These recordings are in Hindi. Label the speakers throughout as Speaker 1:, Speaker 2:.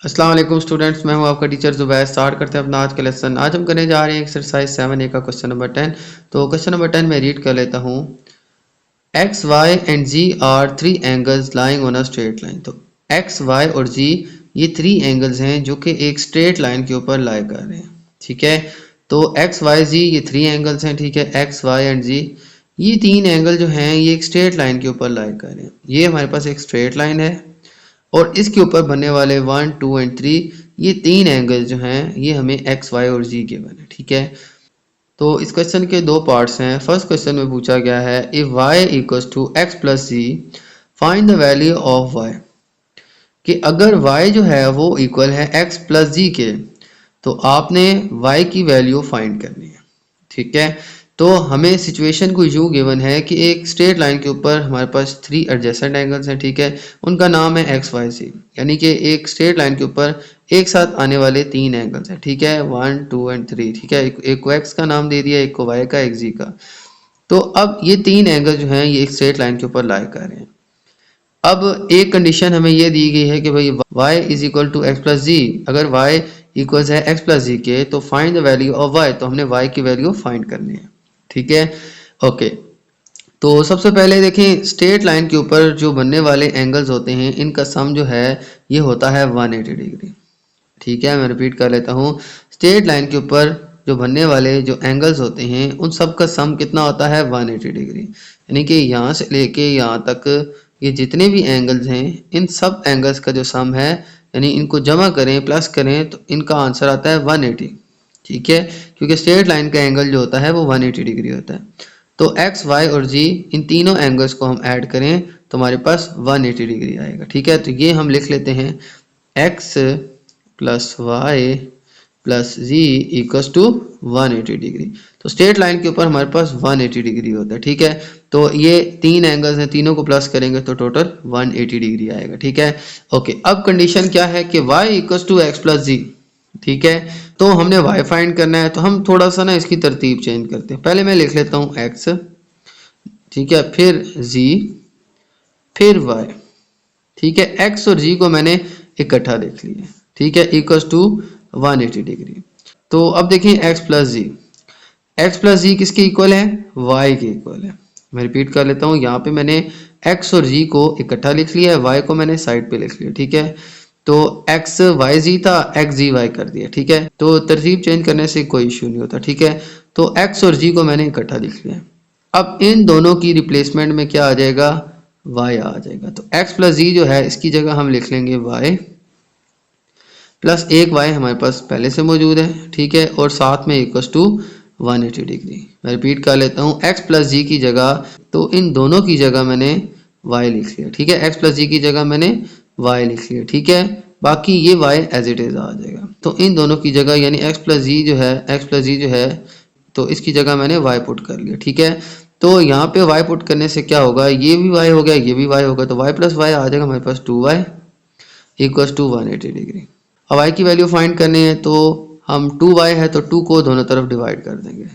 Speaker 1: अस्सलाम वालेकुम स्टूडेंट्स, मैं हूं आपका टीचर ज़ुबैर। स्टार्ट करते हैं अपना आज का लेसन। आज हम करने जा रहे हैं एक्सरसाइज 7A का क्वेश्चन नंबर 10। तो क्वेश्चन नंबर 10 में रीड कर लेता हूं। X y and z are three angles lying on a straight line. तो एक्स वाई और जी ये थ्री एंगल्स हैं जो कि एक स्ट्रेट लाइन के ऊपर लाई कर रहे हैं। ठीक है, तो एक्स वाई जी ये थ्री एंगल्स हैं। ठीक है, एक्स वाई एंड जी ये तीन एंगल जो हैं ये एक स्ट्रेट लाइन के ऊपर लाई कर रहे हैं। ये हमारे पास एक स्ट्रेट लाइन है और इसके ऊपर बनने वाले 1, 2 एंड 3 ये तीन एंगल जो हैं ये हमें एक्स वाई और जी गिवन है। ठीक है, तो इस क्वेश्चन के दो पार्ट्स हैं। फर्स्ट क्वेश्चन में पूछा गया है if y equals to x plus z find the value of y, कि अगर y जो है वो इक्वल है x प्लस जी के तो आपने y की वैल्यू फाइंड करनी है। ठीक है, तो हमें सिचुएशन को यूँ गिवन है कि एक स्ट्रेट लाइन के ऊपर हमारे पास थ्री एडजेसेंट एंगल्स हैं। ठीक है, उनका नाम है एक्स वाई सी, यानी कि एक स्ट्रेट लाइन के ऊपर एक साथ आने वाले तीन एंगल्स हैं। ठीक है, 1, 2 एंड 3। ठीक है, एक को एक्स का नाम दे दिया, एक को वाई का, एक जी का। तो अब ये तीन एंगल जो हैं ये एक स्ट्रेट लाइन के ऊपर लाई कर रहे हैं। अब एक कंडीशन हमें ये दी गई है कि भाई y is equal to x plus G. अगर y इक्वल्स है एक्स प्लस जी के तो find the value of y, तो हमने y की वैल्यू फाइंड करनी है। ठीक है, ओके। तो सबसे पहले देखें स्ट्रेट लाइन के ऊपर जो बनने वाले एंगल्स होते हैं इनका सम जो है ये होता है 180 डिग्री। ठीक है, मैं रिपीट कर लेता हूँ। स्ट्रेट लाइन के ऊपर जो बनने वाले जो एंगल्स होते हैं उन सब का सम कितना होता है 180 डिग्री, यानी कि यहाँ से लेके यहाँ तक ये जितने भी एंगल्स हैं इन सब एंगल्स का जो सम है, यानी इनको जमा करें प्लस करें तो इनका आंसर आता है 180। ठीक है, क्योंकि स्ट्रेट लाइन का एंगल जो होता है वो 180 डिग्री होता है। तो एक्स वाई और जी इन तीनों एंगल्स को हम ऐड करें तो हमारे पास 180 डिग्री आएगा। ठीक है, तो ये हम लिख लेते हैं x plus y plus z equals to 180 degree. तो स्ट्रेट लाइन के ऊपर हमारे पास 180 डिग्री होता है। ठीक है, तो ये तीन एंगल्स हैं, तीनों को प्लस करेंगे तो टोटल 180 डिग्री आएगा। ठीक है, ओके। अब कंडीशन क्या है कि y equals to x plus G. ठीक है, तो हमने y फाइंड करना है, तो हम थोड़ा सा ना इसकी तरतीब चेंज करते हैं। पहले मैं लिख लेता हूँ x, ठीक है, फिर z, फिर y। ठीक है, x और g को मैंने इकट्ठा लिख लिया। ठीक है, इक्वल्स टू 180 डिग्री। तो अब देखें x प्लस जी, एक्स प्लस जी किसके इक्वल है, y के इक्वल है। मैं रिपीट कर लेता हूँ, यहाँ पे मैंने x और g को इकट्ठा लिख लिया है, y को मैंने साइड पे लिख लिया। ठीक है, तो x y z था, x g y कर दिया। ठीक है, तो तरतीब चेंज करने से कोई इशू नहीं होता। ठीक है, तो x और g को मैंने इकट्ठा लिख लिया। अब इन दोनों की रिप्लेसमेंट में क्या आ जाएगा, y आ जाएगा। तो x प्लस जी जो है इसकी जगह हम लिख लेंगे y प्लस एक y हमारे पास पहले से मौजूद है। ठीक है, और साथ में इक्वल्स टू 180 डिग्री। मैं रिपीट कर लेता हूँ, x प्लस जी की जगह, तो इन दोनों की जगह मैंने y लिख लिया। ठीक है, x प्लस जी की जगह मैंने y लिख लिया। ठीक है, बाकी ये y एज इट इज़ आ जाएगा। तो इन दोनों की जगह यानी x प्लस जी जो है, x प्लस जी जो है तो इसकी जगह मैंने y पुट कर लिया। ठीक है, तो यहाँ पे y पुट करने से क्या होगा, ये भी y हो गया, ये भी y होगा, तो y प्लस y आ जाएगा हमारे पास 2y इक्वल्स टू 180 डिग्री। अब y की वैल्यू फाइंड करनी है तो हम 2y है तो 2 को दोनों तरफ डिवाइड कर देंगे।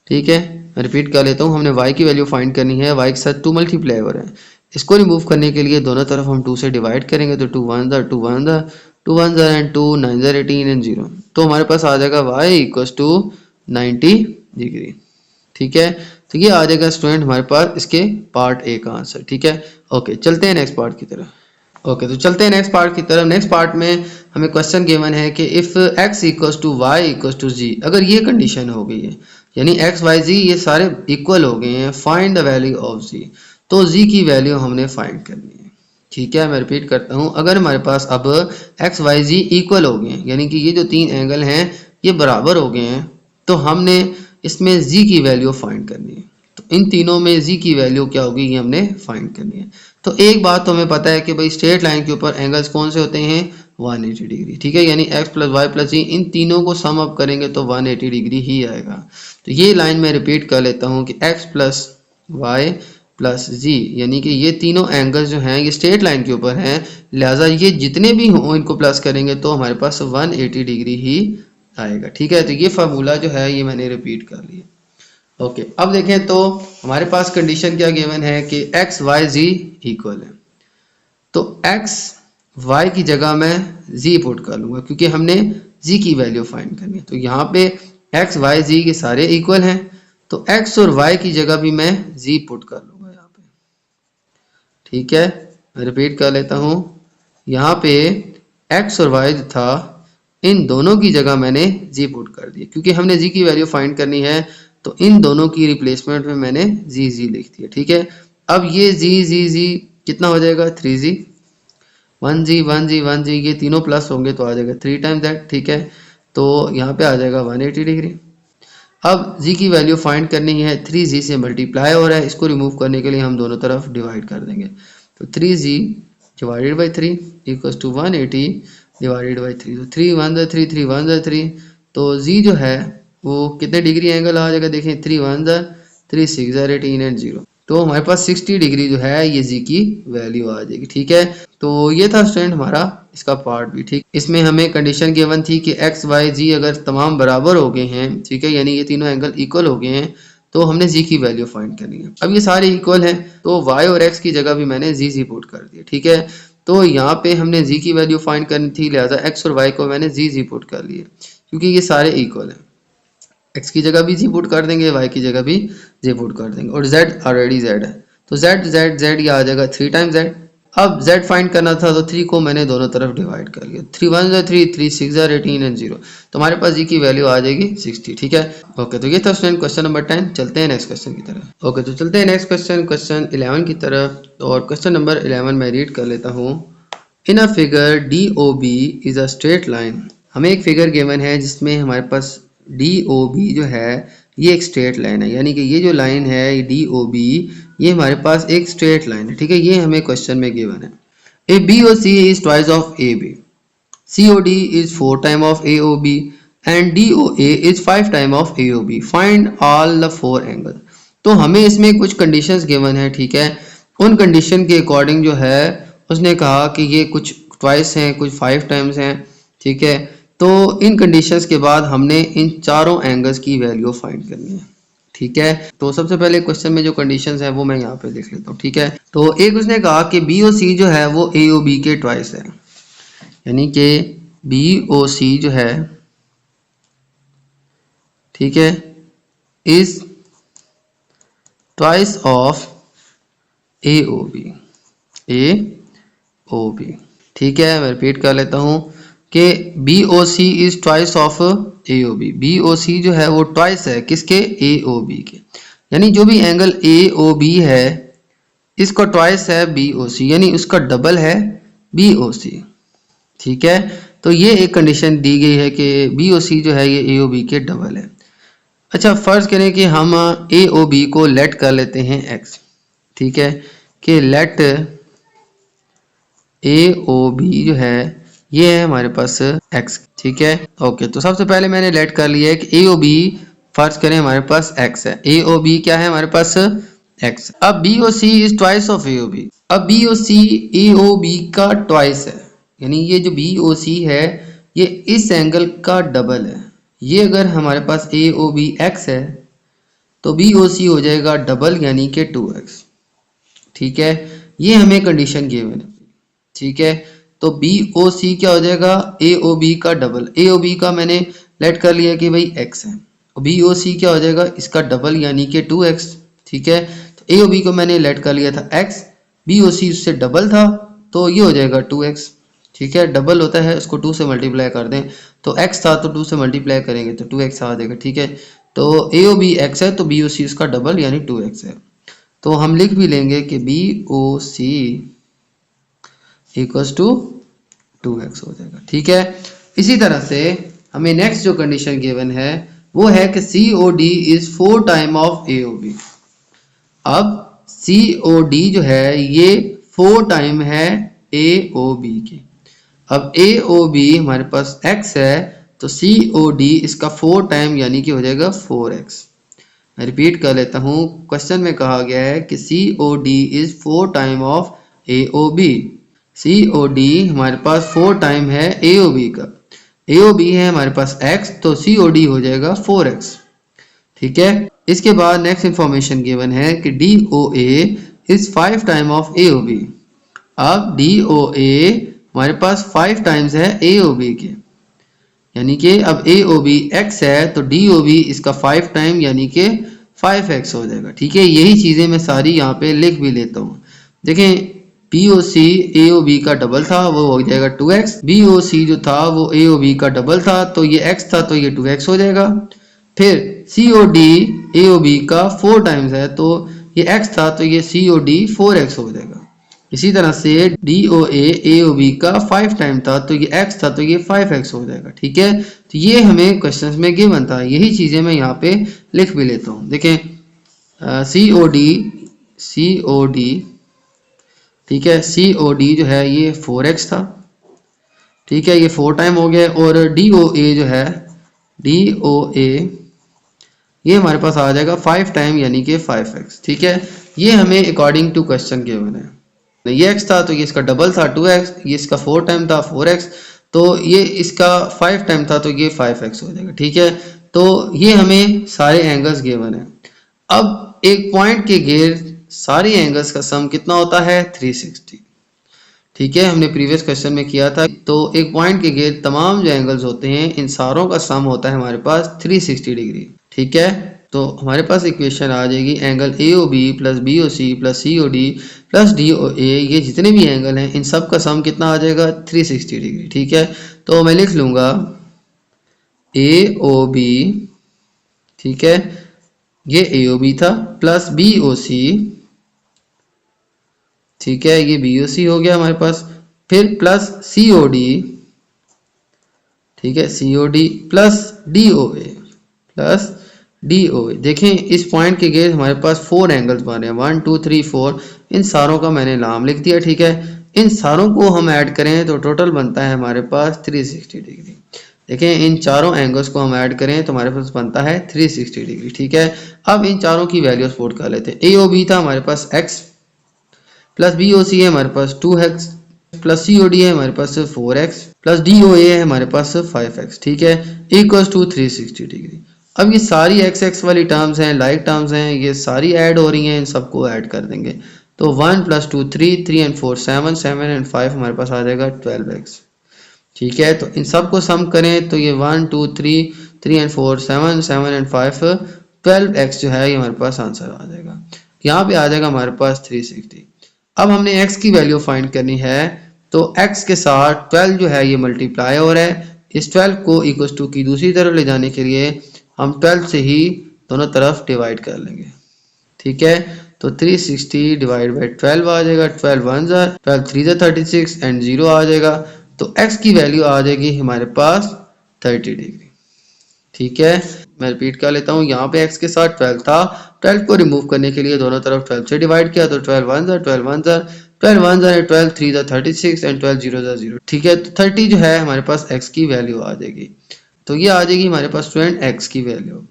Speaker 1: ठीक है, मैं रिपीट कर लेता हूँ, हमने y की वैल्यू फाइंड करनी है, y के साथ 2 मल्टीप्लाई हो रहा है। इसको रिमूव करने के लिए दोनों तरफ हम 2 से डिवाइड करेंगे, तो 2 1 ज़ा 2 1 ज़ा 2 1 ज़ा एंड 2 9 ज़ा 18 एंड 0। तो हमारे पास आ जाएगा y इक्वल्स टू 90 डिग्री। ठीक है, तो ये आ जाएगा स्टूडेंट हमारे पास इसके पार्ट ए का आंसर। ठीक है, ओके, चलते हैं नेक्स्ट पार्ट की तरफ। ओके, तो चलते हैं नेक्स्ट पार्ट की तरफ। नेक्स्ट पार्ट में हमें क्वेश्चन गिवन है कि if x equals to Y equals to G, अगर ये कंडीशन हो गई है यानी x y z ये सारे इक्वल हो गए हैं, find the value of z, तो z की वैल्यू हमने फाइंड करनी है। ठीक है, मैं रिपीट करता हूँ, अगर हमारे पास अब x y z इक्वल हो गए हैं यानी कि ये जो तीन एंगल हैं ये बराबर हो गए हैं, तो हमने इसमें z की वैल्यू फाइंड करनी है। तो इन तीनों में z की वैल्यू क्या होगी ये हमने फाइंड करनी है। तो एक बात तो हमें पता है कि भाई स्ट्रेट लाइन के ऊपर एंगल्स कौन से होते हैं, 180 डिग्री। ठीक है, यानी x प्लस वाई प्लस जी इन तीनों को सम अप करेंगे तो 180 डिग्री ही आएगा। तो ये लाइन मैं रिपीट कर लेता हूँ कि x प्लस वाई प्लस जी, यानी कि ये तीनों एंगल्स जो हैं ये स्ट्रेट लाइन के ऊपर हैं, लिहाजा ये जितने भी हों इनको प्लस करेंगे तो हमारे पास 180 डिग्री ही आएगा। ठीक है, तो ये फार्मूला जो है ये मैंने रिपीट कर लिया। ओके, अब देखें तो हमारे पास कंडीशन क्या गिवन है कि एक्स वाई जी इक्वल है। तो एक्स y की जगह मैं z पुट कर लूँगा क्योंकि हमने z की वैल्यू फाइंड करनी है। तो यहाँ पे x y z के सारे इक्वल हैं, तो x और y की जगह भी मैं z पुट कर लूँगा यहाँ पे। ठीक है, मैं रिपीट कर लेता हूँ। यहाँ पे x और y था, इन दोनों की जगह मैंने z पुट कर दिया क्योंकि हमने z की वैल्यू फाइंड करनी है, तो इन दोनों की रिप्लेसमेंट में मैंने z लिख दिया। ठीक है, अब ये z कितना हो जाएगा 3z, 1z 1z 1z, ये तीनों प्लस होंगे तो आ जाएगा 3 टाइम्स दैट। ठीक है, तो यहाँ पे आ जाएगा 180 डिग्री। अब z की वैल्यू फाइंड करनी है, 3z से मल्टीप्लाई हो रहा है, इसको रिमूव करने के लिए हम दोनों तरफ डिवाइड कर देंगे। तो 3z divided by 3 equals to 180 divided by 3। तो 3 1 जा 3, 3 1 जा 3, तो z जो है वो कितने डिग्री एंगल आ जाएगा, देखें 3 1 जा 3 6 जा 18 एंड 0, तो हमारे पास 60 डिग्री जो है ये z की वैल्यू आ जाएगी। ठीक है, तो ये था स्टूडेंट हमारा इसका पार्ट भी। ठीक, इसमें हमें कंडीशन गिवन थी कि x y z अगर तमाम बराबर हो गए हैं, ठीक है, यानी ये तीनों एंगल इक्वल हो गए हैं, तो हमने z की वैल्यू फाइंड करनी है। अब ये सारे इक्वल हैं, तो y और x की जगह भी मैंने z पुट कर दिया। ठीक है, तो यहाँ पे हमने z की वैल्यू फाइंड करनी थी, लिहाजा x और y को मैंने z पुट कर लिए क्योंकि ये सारे इक्वल हैं। x की जगह भी z पुट कर देंगे, y की जगह भी z पुट कर देंगे, और z ऑलरेडी z है, तो z ये आ जाएगा 3 टाइम्स z। अब z फाइंड करना था, तो 3 को मैंने दोनों तरफ डिवाइड कर लिया, 3 1 जा 3, 3 6 जा 18 एंड 0, तो हमारे पास z की वैल्यू आ जाएगी 60। ठीक है, ओके, तो ये था स्टूडेंट क्वेश्चन नंबर 10। चलते हैं नेक्स्ट क्वेश्चन की तरफ। ओके, तो चलते हैं नेक्स्ट क्वेश्चन 11 की तरफ, और क्वेश्चन नंबर 11 मैं रीड कर लेता हूँ। In a figure DOB is a straight line. हमें एक फिगर गिवन है जिसमें हमारे पास DOB जो है ये एक स्ट्रेट लाइन है, यानी कि ये जो लाइन है DOB ये हमारे पास एक स्ट्रेट लाइन है। ठीक है, ये हमें क्वेश्चन में गिवन है। ए BOC is twice of AB, COD is 4 time of AOB and DOA is 5 time of AOB, find all the 4 angle. तो हमें इसमें कुछ कंडीशंस गिवन है। ठीक है, उन कंडीशन के अकॉर्डिंग जो है उसने कहा कि ये कुछ ट्वाइस हैं, कुछ 5 टाइम्स हैं। ठीक है, तो इन कंडीशंस के बाद हमने इन चारों एंगल्स की वैल्यू फाइंड करनी है। ठीक है, तो सबसे पहले क्वेश्चन में जो कंडीशंस है वो मैं यहाँ पे लिख लेता हूँ। ठीक है, तो एक उसने कहा कि BOC जो है वो AOB के ट्वाइस है, यानी कि BOC जो है, ठीक है, इज ट्वाइस ऑफ AOB। ठीक है, मैं रिपीट कर लेता हूँ कि BOC is twice of AOB। BOC जो है वो ट्वाइस है किसके, AOB के, यानी जो भी एंगल AOB है इसका ट्वाइस है BOC, यानी उसका डबल है BOC। ठीक है, तो ये एक कंडीशन दी गई है कि BOC जो है ये AOB के डबल है। अच्छा, फर्ज करें कि हम AOB को लेट कर लेते हैं x। ठीक है, कि लेट AOB जो है ये है हमारे पास x। ठीक है, ओके, तो सबसे पहले मैंने लेट कर लिया है कि AOB फर्ज करें हमारे पास x है, AOB क्या है हमारे पास x। अब BOC is twice of AOB। अब BOC AOB का ट्वाइस है, यानी ये जो BOC है ये इस एंगल का डबल है। ये अगर हमारे पास AOB x है तो BOC हो जाएगा डबल, यानी कि 2x। ठीक है, ये हमें कंडीशन गिवन है। ठीक है, तो BOC क्या हो जाएगा, AOB का डबल। AOB का मैंने लेट कर लिया कि भाई x है, और BOC क्या हो जाएगा, इसका डबल यानी कि 2x। ठीक है, तो AOB को मैंने लेट कर लिया था x, BOC उससे डबल था तो ये हो जाएगा 2x। ठीक है, डबल होता है उसको 2 से मल्टीप्लाई कर दें, तो x था तो 2 से मल्टीप्लाई करेंगे तो 2x आ जाएगा। ठीक है, तो AOB x है तो BOC उसका डबल यानी 2x है, तो हम लिख भी लेंगे कि BOC इक्वल्स टू 2x हो जाएगा। ठीक है, इसी तरह से हमें नेक्स्ट जो कंडीशन गिवन है वो है कि COD is 4 time of AOB। अब COD जो है ये 4 टाइम है AOB के। अब AOB हमारे पास x है तो COD इसका 4 टाइम यानी कि हो जाएगा 4x। मैं रिपीट कर लेता हूँ, क्वेश्चन में कहा गया है कि COD is 4 time of AOB। COD हमारे पास 4 टाइम है AOB का, AOB है हमारे पास x तो COD हो जाएगा 4x। ठीक है, इसके बाद नेक्स्ट इंफॉर्मेशन गिवन है कि DOA is 5 time of AOB। अब DOA हमारे पास 5 टाइम्स है ए ओ बी के, यानी कि अब ए ओ बी एक्स है तो डी ओ बी इसका 5 टाइम यानी कि 5x हो जाएगा। ठीक है, यही चीज़ें मैं सारी यहाँ पे लिख भी लेता हूँ। देखें, पी ओ सी ए ओ बी का डबल था, वो हो जाएगा 2x। बी ओ सी जो था वो ए ओ बी का डबल था, तो ये x था तो ये 2x हो जाएगा। फिर सी O D A O B का 4 टाइम्स है, तो ये x था तो ये सी ओ डी 4x हो जाएगा। इसी तरह से डी ओ ए ओ बी का 5 टाइम था, तो ये x था तो ये 5x हो जाएगा। ठीक है, तो ये हमें क्वेश्चन में गिवन था, यही चीज़ें मैं यहाँ पे लिख भी लेता हूँ। देखें, सी ओ डी, ठीक है, सी ओ डी जो है ये 4x था। ठीक है, ये 4 टाइम हो गया। और डी ओ ए जो है, डी ओ ए ये हमारे पास आ जाएगा 5 टाइम यानी कि 5x। ठीक है, ये हमें अकॉर्डिंग टू क्वेश्चन गिवन है। ये x था तो ये इसका डबल था 2x, ये इसका 4 टाइम था 4x, तो ये इसका 5 टाइम था तो ये 5x हो जाएगा। ठीक है, तो ये हमें सारे एंगल्स गिवन है। अब एक पॉइंट के घेर सारे एंगल्स का सम कितना होता है? 360। ठीक है, हमने प्रीवियस क्वेश्चन में किया था। तो एक पॉइंट के घेर तमाम जो एंगल्स होते हैं इन सारों का सम होता है हमारे पास 360 डिग्री। ठीक है, तो हमारे पास इक्वेशन आ जाएगी angle A O B plus B O C plus C O D plus D O A, ये जितने भी एंगल हैं इन सब का सम कितना आ जाएगा? 360 डिग्री। ठीक है, तो मैं लिख लूँगा ए ओ बी, ठीक है, ये ए ओ बी था, प्लस बी ओ सी, ठीक है, ये बी ओ सी हो गया हमारे पास, फिर प्लस सी ओ डी, ठीक है, C O D plus D O A, plus D O A. देखें, इस पॉइंट के घेर हमारे पास 4 एंगल्स बन रहे हैं, 1 2 3 4, इन सारों का मैंने नाम लिख दिया। ठीक है, इन सारों को हम ऐड करें तो टोटल बनता है हमारे पास 360 डिग्री। देखें, इन चारों एंगल्स को हम ऐड करें तो हमारे पास बनता है 360 डिग्री। ठीक है, अब इन चारों की वैल्यूज पुट कर लेते हैं। ए ओ बी था हमारे पास x, प्लस बी ओ सी है हमारे पास 2x, plus C O D है हमारे पास 4x, प्लस डी ओ ए है हमारे पास 5x। ठीक है, इक्वल्स टू 360 डिग्री। अब ये सारी एक्स एक्स वाली टर्म्स हैं, लाइक टर्म्स हैं, ये सारी ऐड हो रही हैं, इन सबको ऐड कर देंगे तो 1 + 2 3, 3 and 4 7, 7 and 5 हमारे पास आ जाएगा 12x। ठीक है, तो इन सब को सम करें तो ये 1 2 3, 3 and 4 7, 7 and 5 12x जो है ये हमारे पास आंसर आ जाएगा। यहाँ पे आ जाएगा हमारे पास 360। अब हमने x की वैल्यू फाइंड करनी है, तो x के साथ 12 जो है ये मल्टीप्लाई हो रहा है। इस 12 को इक्वल टू की दूसरी तरफ ले जाने के लिए हम 12 से ही दोनों तरफ डिवाइड कर लेंगे। ठीक है, तो 360 डिवाइड बाई 12 आ जाएगा, 12 1 12 3 36 एंड 0 आ जाएगा। तो x की वैल्यू आ जाएगी हमारे पास 30 डिग्री। ठीक है, मैं रिपीट कर लेता हूँ, यहाँ पे x के साथ 12 था, 12 को रिमूव करने के लिए दोनों तरफ 12 से डिवाइड किया तो 12 1 12 1 12 1 12 3 36 एंड 12 0 0। ठीक है, तो 30 जो है हमारे पास x की वैल्यू आ जाएगी। तो ये आ जाएगी हमारे पास स्टूडेंट x की वैल्यू।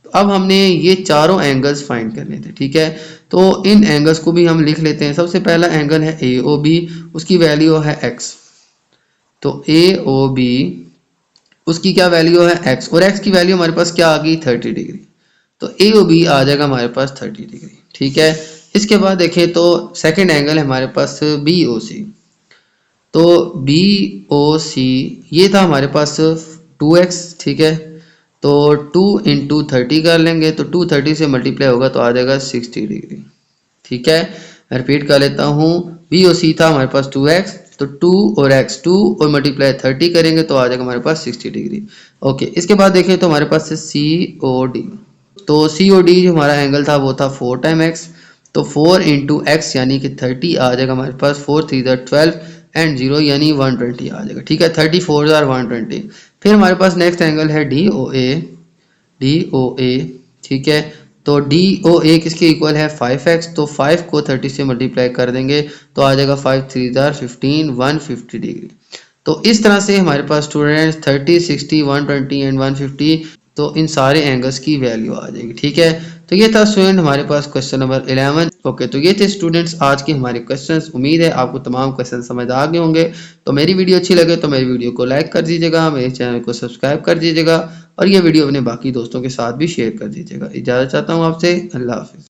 Speaker 1: अब हमने ये चारों एंगल्स फाइंड करने थे। ठीक है, तो इन एंगल्स को भी हम लिख लेते हैं। सबसे पहला एंगल है ए ओ बी, उसकी वैल्यू है x। तो ए ओ बी उसकी क्या वैल्यू है x, और x की वैल्यू हमारे पास क्या आ गई 30 डिग्री। तो ए ओ बी आ जाएगा हमारे पास 30 डिग्री। ठीक है, इसके बाद देखें तो सेकेंड एंगल है हमारे पास बी ओ सी। तो बी ओ सी ये था हमारे पास 2x। ठीक है, तो 2 × 30 कर लेंगे तो 2 30 से मल्टीप्लाई होगा तो आ जाएगा 60 डिग्री। ठीक है, मैं रिपीट कर लेता हूँ, बी ओ सी था हमारे पास 2x, तो 2 और x 2 और मल्टीप्लाई 30 करेंगे तो आ जाएगा हमारे पास 60 डिग्री। ओके, इसके बाद देखें तो हमारे पास है सी ओ डी। तो सी ओ डी जो हमारा एंगल था वो था 4 टाइम x, तो 4 × x यानी कि 30 आ जाएगा हमारे पास, 4 3 12 एंड 0 यानी 120 आ जाएगा। ठीक है, 34 120। फिर हमारे पास नेक्स्ट एंगल है डी ओ ए, डी ओ ए। ठीक है, तो डी ओ ए किसके इक्वल है 5x, तो 5 को 30 से मल्टीप्लाई कर देंगे तो आ जाएगा 5 3 15 150 डिग्री। तो इस तरह से हमारे पास स्टूडेंट्स 30 60 120 एंड 150, तो इन सारे एंगल्स की वैल्यू आ जाएगी। ठीक है, तो ये था स्टूडेंट हमारे पास क्वेश्चन नंबर 11। ओके, तो ये थे स्टूडेंट्स आज के हमारे क्वेश्चंस। उम्मीद है आपको तमाम क्वेश्चन समझ आ गए होंगे। तो मेरी वीडियो अच्छी लगे तो मेरी वीडियो को लाइक कर दीजिएगा, मेरे चैनल को सब्सक्राइब कर दीजिएगा और ये वीडियो अपने बाकी दोस्तों के साथ भी शेयर कर दीजिएगा। इजाज़त चाहता हूँ आपसे, अल्लाह हाफिज़।